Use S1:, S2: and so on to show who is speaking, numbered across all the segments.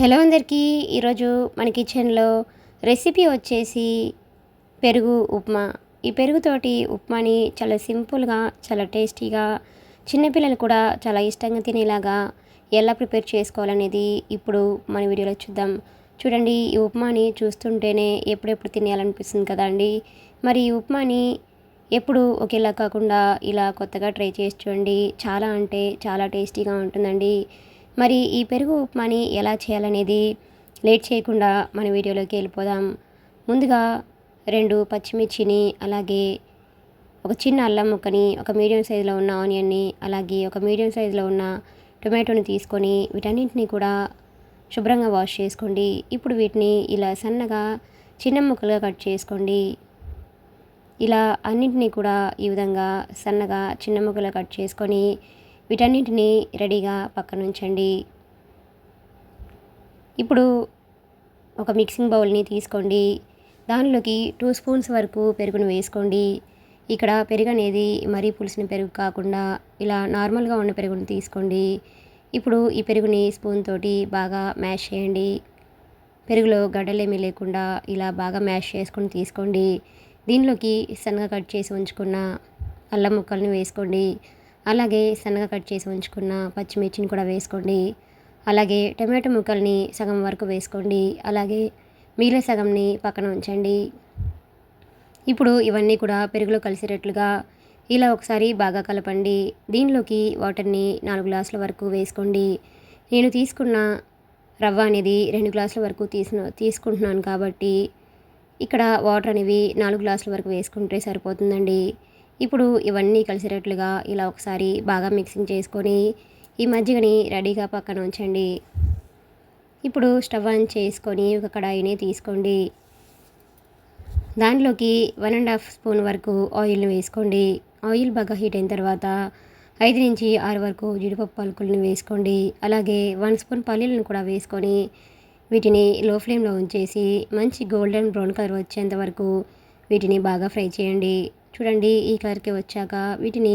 S1: Hello అందరికీ. ఈరోజు మన కిచెన్లో రెసిపీ వచ్చేసి పెరుగు ఉప్మా. ఈ పెరుగుతోటి ఉప్మాని చాలా సింపుల్గా, చాలా టేస్టీగా, చిన్నపిల్లలు కూడా చాలా ఇష్టంగా తినేలాగా ఎలా ప్రిపేర్ చేసుకోవాలనేది ఇప్పుడు మన వీడియోలో చూద్దాం. చూడండి, ఈ ఉప్మాని చూస్తుంటేనే ఎప్పుడెప్పుడు తినేయాలనిపిస్తుంది కదండి. మరి ఈ ఉప్మాని ఎప్పుడు ఒకేలా కాకుండా ఇలా కొత్తగా ట్రై చేసి చూడండి. చాలా అంటే చాలా టేస్టీగా ఉంటుందండి. మరి ఈ పెరుగు ఉప్మాని ఎలా చేయాలనేది లేట్ చేయకుండా మన వీడియోలోకి వెళ్ళిపోదాం. ముందుగా 2 పచ్చిమిర్చిని, అలాగే ఒక చిన్న అల్లం ముక్కని, ఒక మీడియం సైజులో ఉన్న ఆనియన్ని, అలాగే ఒక మీడియం సైజులో ఉన్న టొమాటోని తీసుకొని వీటన్నింటినీ కూడా శుభ్రంగా వాష్ చేసుకోండి. ఇప్పుడు వీటిని ఇలా సన్నగా చిన్న ముక్కలుగా కట్ చేసుకోండి. ఇలా అన్నింటినీ కూడా ఈ విధంగా సన్నగా చిన్న ముక్కలుగా కట్ చేసుకొని వీటన్నింటినీ రెడీగా పక్కన ఉంచండి. ఇప్పుడు ఒక మిక్సింగ్ బౌల్ని తీసుకోండి. దానిలోకి 2 స్పూన్స్ వరకు పెరుగును వేసుకోండి. ఇక్కడ పెరుగు అనేది మరీ పులిసిన పెరుగు కాకుండా ఇలా నార్మల్గా ఉన్న పెరుగుని తీసుకోండి. ఇప్పుడు ఈ పెరుగుని స్పూన్ తోటి బాగా మ్యాష్ చేయండి. పెరుగులో గడ్డలేమీ లేకుండా ఇలా బాగా మ్యాష్ చేసుకొని తీసుకోండి. దీనిలోకి సన్నగా కట్ చేసి ఉంచుకున్న అల్లం ముక్కల్ని వేసుకోండి. అలాగే సన్నగా కట్ చేసి ఉంచుకున్న పచ్చిమిర్చిని కూడా వేసుకోండి. అలాగే టమాటో ముక్కల్ని సగం వరకు వేసుకోండి. అలాగే మిగిలిన సగంని పక్కన ఉంచండి. ఇప్పుడు ఇవన్నీ కూడా పెరుగులో కలిసేటట్లుగా ఇలా ఒకసారి బాగా కలపండి. దీనిలోకి వాటర్ని 4 గ్లాసుల వరకు వేసుకోండి. నేను తీసుకున్న రవ్వ అనేది 2 గ్లాసుల వరకు తీసుకుంటున్నాను కాబట్టి ఇక్కడ వాటర్ అనేవి 4 గ్లాసుల వరకు వేసుకుంటే సరిపోతుందండి. ఇప్పుడు ఇవన్నీ కలిసేటట్లుగా ఇలా ఒకసారి బాగా మిక్సింగ్ చేసుకొని ఈ మజ్జిగని రెడీగా పక్కన ఉంచండి. ఇప్పుడు స్టవ్ ఆన్ చేసుకొని ఒక కడాయిని తీసుకోండి. దానిలోకి 1.5 స్పూన్ వరకు ఆయిల్ని వేసుకోండి. ఆయిల్ బాగా హీట్ అయిన తర్వాత 5 నుంచి 6 వరకు జీడిపప్పు పలుకులను వేసుకోండి. అలాగే 1 స్పూన్ పల్లీలను కూడా వేసుకొని వీటిని లో ఫ్లేమ్లో ఉంచేసి మంచి గోల్డెన్ బ్రౌన్ కలర్ వచ్చేంత వరకు వీటిని బాగా ఫ్రై చేయండి. చూడండి, ఈ కలర్కి వచ్చాక వీటిని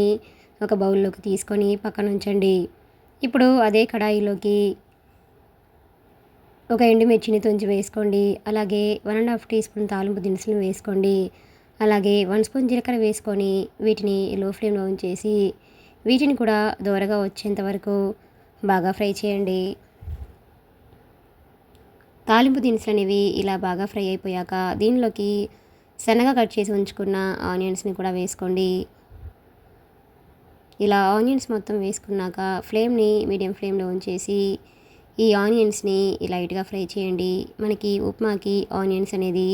S1: ఒక బౌల్లోకి తీసుకొని పక్కన ఉంచండి. ఇప్పుడు అదే కడాయిలోకి ఒక ఎండుమిర్చిని తుంచి వేసుకోండి. అలాగే 1.5 టీ స్పూన్ తాలింపు దినుసులు వేసుకోండి. అలాగే 1 స్పూన్ జీలకర్ర వేసుకొని వీటిని లో ఫ్లేమ్లో ఉంచేసి వీటిని కూడా దోరగా వచ్చేంత వరకు బాగా ఫ్రై చేయండి. తాలింపు దినుసులు అనేవి ఇలా బాగా ఫ్రై అయిపోయాక దీనిలోకి సన్నగా కట్ చేసి ఉంచుకున్న ఆనియన్స్ని కూడా వేసుకోండి. ఇలా ఆనియన్స్ మొత్తం వేసుకున్నాక ఫ్లేమ్ని మీడియం ఫ్లేమ్లో ఉంచేసి ఈ ఆనియన్స్ని లైట్గా ఫ్రై చేయండి. మనకి ఉప్మాకి ఆనియన్స్ అనేది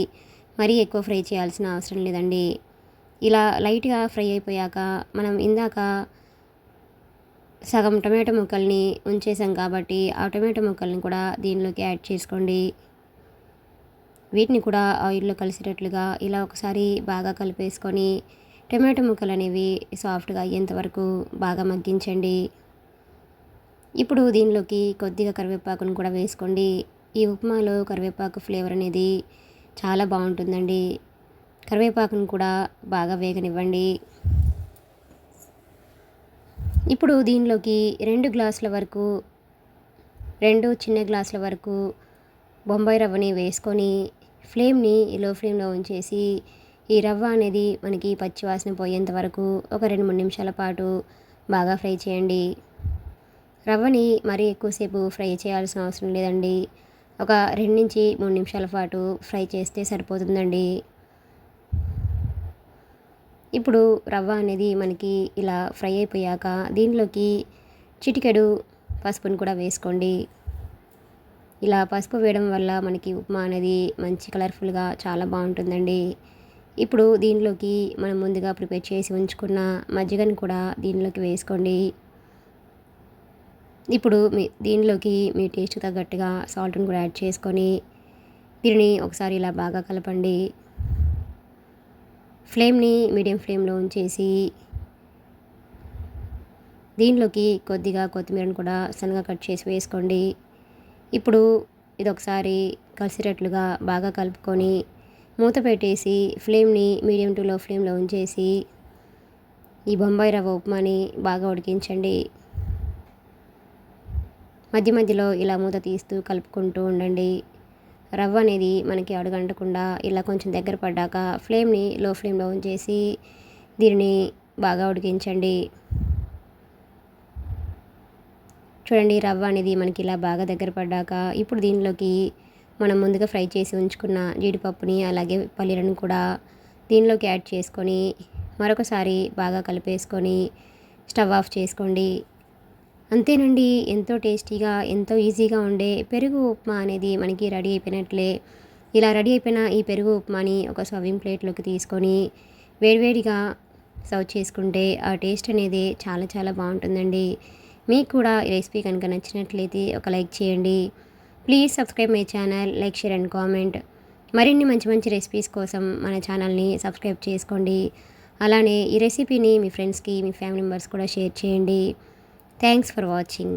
S1: మరీ ఎక్కువ ఫ్రై చేయాల్సిన అవసరం లేదండి. ఇలా లైట్గా ఫ్రై అయిపోయాక మనం ఇందాక సగం టమాటో ముక్కల్ని ఉంచేసాం కాబట్టి ఆ టమాటో ముక్కల్ని కూడా దీనిలోకి యాడ్ చేసుకోండి. వీటిని కూడా ఆయిల్లో కలిసేటట్లుగా ఇలా ఒకసారి బాగా కలిపేసుకొని టమాటో ముక్కలు అనేవి సాఫ్ట్గా అయ్యేంత వరకు బాగా మగ్గించండి. ఇప్పుడు దీనిలోకి కొద్దిగా కరివేపాకును కూడా వేసుకోండి. ఈ ఉప్మాలో కరివేపాకు ఫ్లేవర్ అనేది చాలా బాగుంటుందండి. కరివేపాకును కూడా బాగా వేగనివ్వండి. ఇప్పుడు దీనిలోకి 2 చిన్న గ్లాసుల వరకు బొంబాయి రవ్వని వేసుకొని ఫ్లేమ్ని లో ఫ్లేమ్లో ఉంచేసి ఈ రవ్వ అనేది మనకి పచ్చివాసన పోయేంత వరకు ఒక 2-3 నిమిషాల పాటు బాగా ఫ్రై చేయండి. రవ్వని మరీ ఎక్కువసేపు ఫ్రై చేయాల్సిన అవసరం లేదండి. ఒక 2 నుంచి 3 నిమిషాల పాటు ఫ్రై చేస్తే సరిపోతుందండి. ఇప్పుడు రవ్వ అనేది మనకి ఇలా ఫ్రై అయిపోయాక దీనిలోకి చిటికెడు పసుపుని కూడా వేసుకోండి. ఇలా పసుపు వేయడం వల్ల మనకి ఉప్మా అనేది మంచి కలర్ఫుల్గా చాలా బాగుంటుందండి. ఇప్పుడు దీనిలోకి మనం ముందుగా ప్రిపేర్ చేసి ఉంచుకున్న మజ్జిగని కూడా దీనిలోకి వేసుకోండి. ఇప్పుడు దీనిలోకి మీ టేస్ట్ తగ్గట్టుగా సాల్ట్ని కూడా యాడ్ చేసుకొని దీనిని ఒకసారి ఇలా బాగా కలపండి. ఫ్లేమ్ని మీడియం ఫ్లేమ్లో ఉంచేసి దీనిలోకి కొద్దిగా కొత్తిమీరను కూడా సన్నగా కట్ చేసి వేసుకోండి. ఇప్పుడు ఇది ఒకసారి కలిసేటట్లుగా బాగా కలుపుకొని మూత పెట్టేసి ఫ్లేమ్ని మీడియం టు లో ఫ్లేమ్లో ఉంచేసి ఈ బొంబాయి రవ్వ ఉప్మాని బాగా ఉడికించండి. మధ్య మధ్యలో ఇలా మూత తీస్తూ కలుపుకుంటూ ఉండండి. రవ్వ అనేది మనకి అడుగంటకుండా ఇలా కొంచెం దగ్గర పడ్డాక ఫ్లేమ్ని లో ఫ్లేమ్లో ఉంచేసి దీనిని బాగా ఉడికించండి. చూడండి, రవ్వ అనేది మనకి ఇలా బాగా దగ్గర పడ్డాక ఇప్పుడు దీనిలోకి మనం ముందుగా ఫ్రై చేసి ఉంచుకున్న జీడిపప్పుని అలాగే పల్లీలను కూడా దీనిలోకి యాడ్ చేసుకొని మరొకసారి బాగా కలిపేసుకొని స్టవ్ ఆఫ్ చేసుకోండి. అంతేనండి, ఎంతో టేస్టీగా ఎంతో ఈజీగా ఉండే పెరుగు ఉప్మా అనేది మనకి రెడీ అయిపోయినట్లే. ఇలా రెడీ అయిపోయిన ఈ పెరుగు ఉప్మాని ఒక సర్వింగ్ ప్లేట్లోకి తీసుకొని వేడివేడిగా సర్వ్ చేసుకుంటే ఆ టేస్ట్ అనేది చాలా చాలా బాగుంటుందండి. మీకు కూడా ఈ రెసిపీ కనుక నచ్చినట్లయితే ఒక లైక్ చేయండి. Please subscribe my channel, like, share and comment. మరిన్ని మంచి మంచి రెసిపీస్ కోసం మన ఛానల్ని సబ్స్క్రైబ్ చేసుకోండి. అలానే ఈ రెసిపీని మీ ఫ్రెండ్స్కి, మీ ఫ్యామిలీ మెంబర్స్ కూడా షేర్ చేయండి. Thanks for watching.